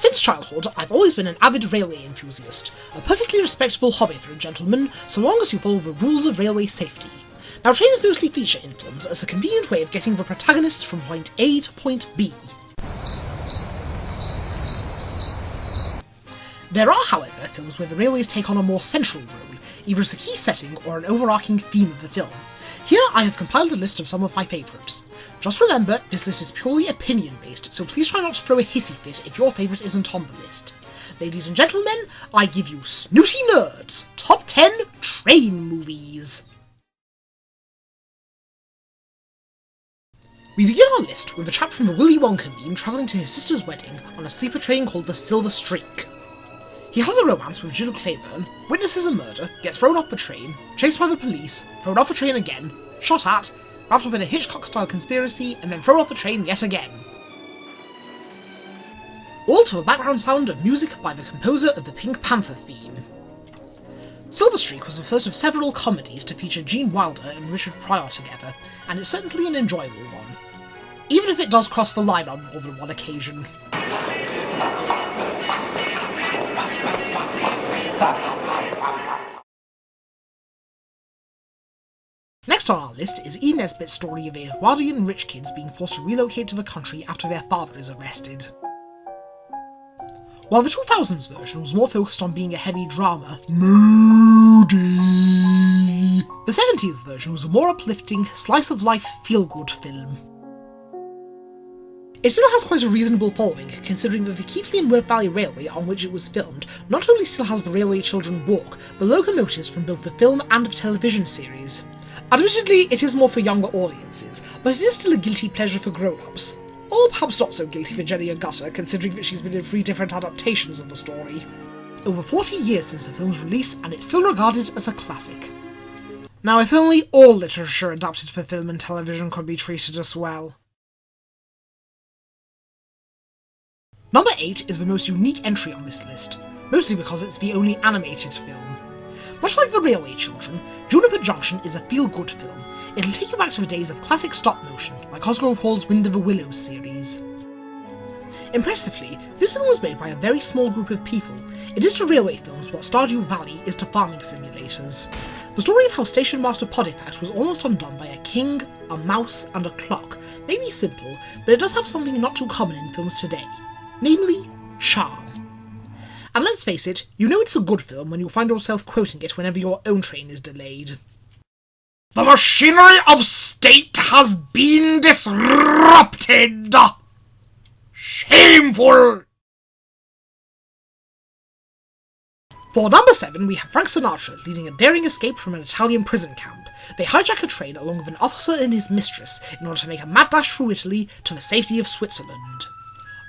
Since childhood, I've always been an avid railway enthusiast, a perfectly respectable hobby for a gentleman, so long as you follow the rules of railway safety. Now, trains mostly feature in films as a convenient way of getting the protagonists from point A to point B. There are, however, films where the railways take on a more central role, either as a key setting or an overarching theme of the film. Here I have compiled a list of some of my favourites. Just remember, this list is purely opinion-based, so please try not to throw a hissy fit if your favourite isn't on the list. Ladies and gentlemen, I give you Snooty Nerds, Top 10 Train Movies. We begin our list with a chap from the Willy Wonka meme travelling to his sister's wedding on a sleeper train called the Silver Streak. He has a romance with Jill Clayburgh, witnesses a murder, gets thrown off the train, chased by the police, thrown off the train again, shot at, wrapped up in a Hitchcock-style conspiracy, and then thrown off the train yet again. All to the background sound of music by the composer of the Pink Panther theme. Silver Streak was the first of several comedies to feature Gene Wilder and Richard Pryor together, and it's certainly an enjoyable one, even if it does cross the line on more than one occasion. Next on our list is E. Nesbitt's story of Edwardian rich kids being forced to relocate to the country after their father is arrested. While the 2000s version was more focused on being a heavy drama, moody, the 70s version was a more uplifting, slice-of-life, feel-good film. It still has quite a reasonable following, considering that the Keighley and Worth Valley Railway on which it was filmed not only still has the Railway Children Walk, but locomotives from both the film and television series. Admittedly, it is more for younger audiences, but it is still a guilty pleasure for grown-ups. Or perhaps not so guilty for Jenny Agutter, considering that she's been in 3 different adaptations of the story. Over 40 years since the film's release, and it's still regarded as a classic. Now, if only all literature adapted for film and television could be treated as well. Number 8 is the most unique entry on this list, mostly because it's the only animated film. Much like The Railway Children, Juniper Junction is a feel-good film. It'll take you back to the days of classic stop-motion, like Cosgrove Hall's Wind of the Willows series. Impressively, this film was made by a very small group of people. It is to railway films what Stardew Valley is to farming simulators. The story of how Station Master Podipat was almost undone by a king, a mouse, and a clock may be simple, but it does have something not too common in films today, namely, charm. And let's face it, you know it's a good film when you find yourself quoting it whenever your own train is delayed. The machinery of state has been disrupted! Shameful! For number 7, we have Frank Sinatra leading a daring escape from an Italian prison camp. They hijack a train along with an officer and his mistress in order to make a mad dash through Italy to the safety of Switzerland.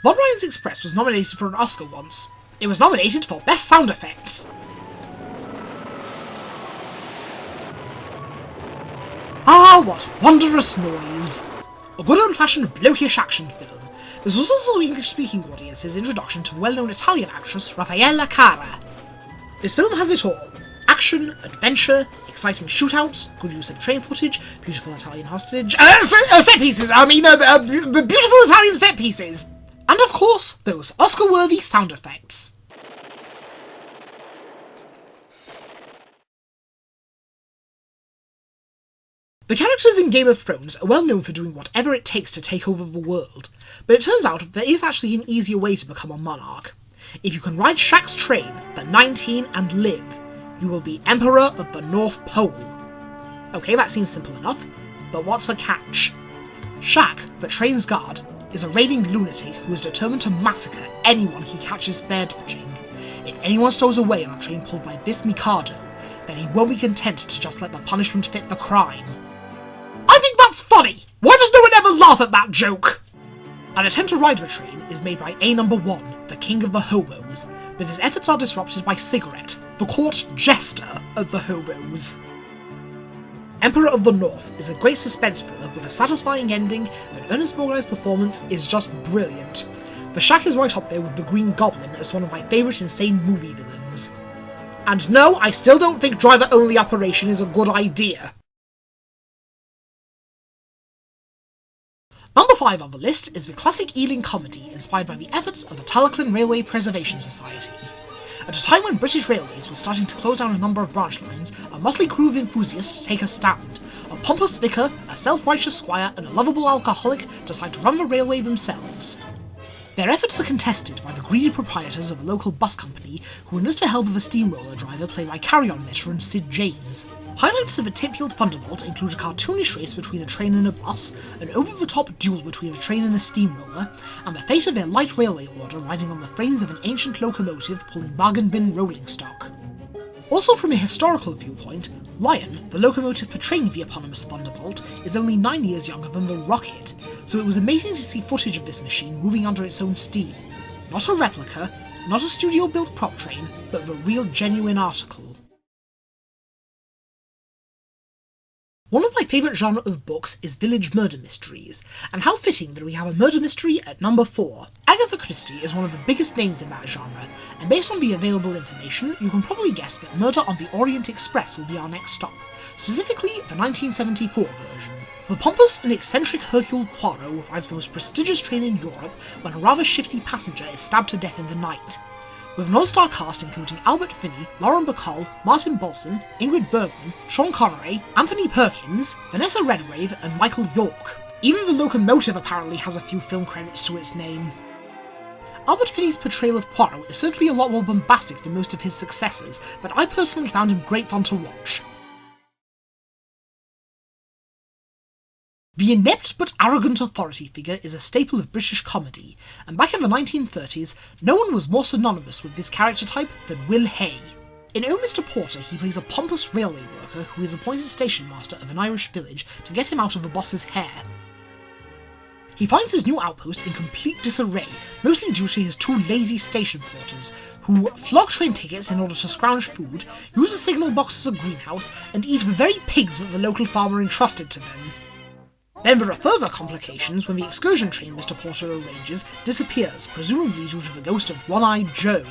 Von Ryan's Express was nominated for an Oscar once. It was nominated for Best Sound Effects. Ah, what wondrous noise! A good old-fashioned blokish action film. This was also the English-speaking audience's introduction to the well-known Italian actress Raffaella Cara. This film has it all. Action, adventure, exciting shootouts, good use of train footage, beautiful Italian hostage... set pieces! Beautiful Italian set pieces! And of course, those Oscar-worthy sound effects. The characters in Game of Thrones are well known for doing whatever it takes to take over the world, but it turns out there is actually an easier way to become a monarch. If you can ride Shaq's train at 19 and live, you will be Emperor of the North Pole. Okay, that seems simple enough, but what's the catch? Shaq, the train's guard, is a raving lunatic who is determined to massacre anyone he catches fare dodging. If anyone stows away on a train pulled by this Mikado, then he won't be content to just let the punishment fit the crime. I think that's funny! Why does no one ever laugh at that joke? An attempt to ride the train is made by A number 1, the king of the hobos, but his efforts are disrupted by Cigarette, the court jester of the hobos. Emperor of the North is a great suspense thriller with a satisfying ending, and Ernest Borgnine's performance is just brilliant. The Shaq is right up there with the Green Goblin as one of my favourite insane movie villains. And no, I still don't think driver-only operation is a good idea. Number 5 on the list is the classic Ealing comedy inspired by the efforts of the Talaclan Railway Preservation Society. At a time when British Railways were starting to close down a number of branch lines, a motley crew of enthusiasts take a stand. A pompous vicar, a self-righteous squire, and a lovable alcoholic decide to run the railway themselves. Their efforts are contested by the greedy proprietors of a local bus company who enlist the help of a steamroller driver played by Carry-On veteran Sid James. Highlights of the Titfield Thunderbolt include a cartoonish race between a train and a bus, an over-the-top duel between a train and a steamroller, and the fate of their light railway order riding on the frames of an ancient locomotive pulling bargain bin rolling stock. Also from a historical viewpoint, Lion, the locomotive portraying the eponymous Thunderbolt, is only 9 years younger than the Rocket, so it was amazing to see footage of this machine moving under its own steam. Not a replica, not a studio-built prop train, but the real genuine article. One of my favourite genre of books is village murder mysteries, and how fitting that we have a murder mystery at number 4. Agatha Christie is one of the biggest names in that genre, and based on the available information, you can probably guess that Murder on the Orient Express will be our next stop, specifically the 1974 version. The pompous and eccentric Hercule Poirot rides the most prestigious train in Europe when a rather shifty passenger is stabbed to death in the night. With an all-star cast including Albert Finney, Lauren Bacall, Martin Balsam, Ingrid Bergman, Sean Connery, Anthony Perkins, Vanessa Redgrave, and Michael York. Even the locomotive apparently has a few film credits to its name. Albert Finney's portrayal of Poirot is certainly a lot more bombastic than most of his successors, but I personally found him great fun to watch. The inept but arrogant authority figure is a staple of British comedy, and back in the 1930s, no one was more synonymous with this character type than Will Hay. In Oh Mr. Porter, he plays a pompous railway worker who is appointed station master of an Irish village to get him out of the boss's hair. He finds his new outpost in complete disarray, mostly due to his 2 lazy station porters, who flog train tickets in order to scrounge food, use the signal box as a greenhouse, and eat the very pigs that the local farmer entrusted to them. Then there are further complications when the excursion train Mr. Porter arranges disappears, presumably due to the ghost of One-Eyed Joe.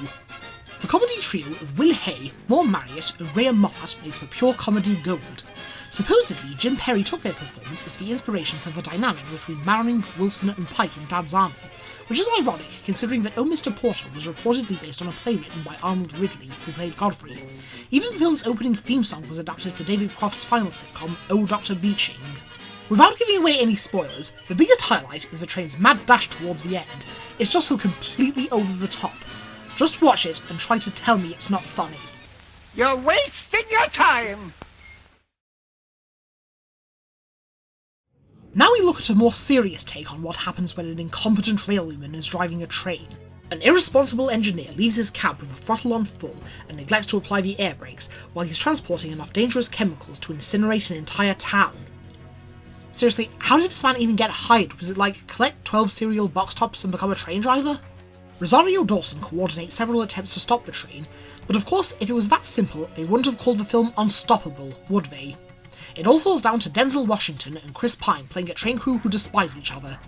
The comedy trio of Will Hay, Maud Marriott, and Graham Moffat makes for pure comedy gold. Supposedly, Jim Perry took their performance as the inspiration for the dynamic between Manning, Wilson, and Pike in Dad's Army, which is ironic considering that Oh Mr. Porter was reportedly based on a play written by Arnold Ridley, who played Godfrey. Even the film's opening theme song was adapted for David Croft's final sitcom, Oh Dr. Beeching. Without giving away any spoilers, the biggest highlight is the train's mad dash towards the end. It's just so completely over the top. Just watch it and try to tell me it's not funny. You're wasting your time! Now we look at a more serious take on what happens when an incompetent railwayman is driving a train. An irresponsible engineer leaves his cab with the throttle on full and neglects to apply the air brakes while he's transporting enough dangerous chemicals to incinerate an entire town. Seriously, how did this man even get hired? Was it like, collect 12 cereal box tops and become a train driver? Rosario Dawson coordinates several attempts to stop the train, but of course if it was that simple, they wouldn't have called the film Unstoppable, would they? It all falls down to Denzel Washington and Chris Pine playing a train crew who despise each other.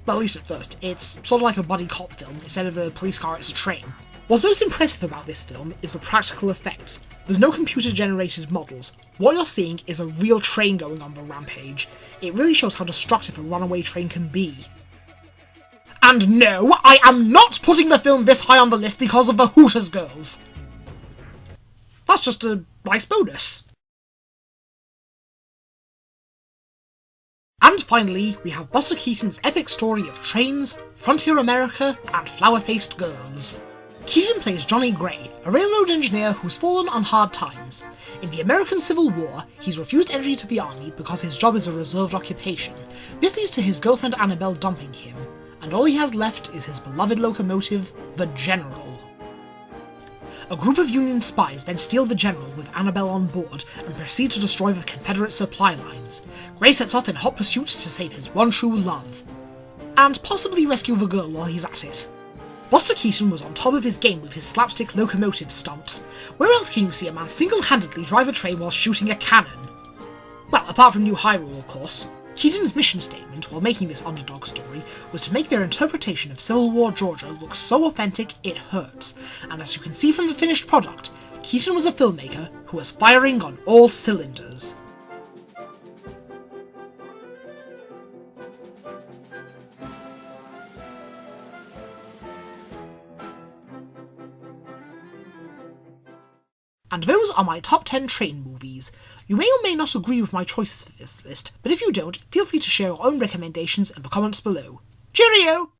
Well, at least at first. It's sort of like a buddy cop film, instead of a police car it's a train. What's most impressive about this film is the practical effects. There's no computer-generated models. What you're seeing is a real train going on the rampage. It really shows how destructive a runaway train can be. And no, I am not putting the film this high on the list because of the Hooters girls. That's just a nice bonus. And finally, we have Buster Keaton's epic story of trains, frontier America, and flower-faced girls. Keaton plays Johnny Gray, a railroad engineer who's fallen on hard times. In the American Civil War, he's refused entry to the army because his job is a reserved occupation. This leads to his girlfriend Annabelle dumping him, and all he has left is his beloved locomotive, the General. A group of Union spies then steal the General with Annabelle on board and proceed to destroy the Confederate supply lines. Gray sets off in hot pursuit to save his one true love, and possibly rescue the girl while he's at it. Buster Keaton was on top of his game with his slapstick locomotive stunts. Where else can you see a man single-handedly drive a train while shooting a cannon? Well, apart from New Hyrule, of course. Keaton's mission statement, while making this underdog story, was to make their interpretation of Civil War Georgia look so authentic it hurts, and as you can see from the finished product, Keaton was a filmmaker who was firing on all cylinders. And those are my top 10 train movies. You may or may not agree with my choices for this list, but if you don't, feel free to share your own recommendations in the comments below. Cheerio!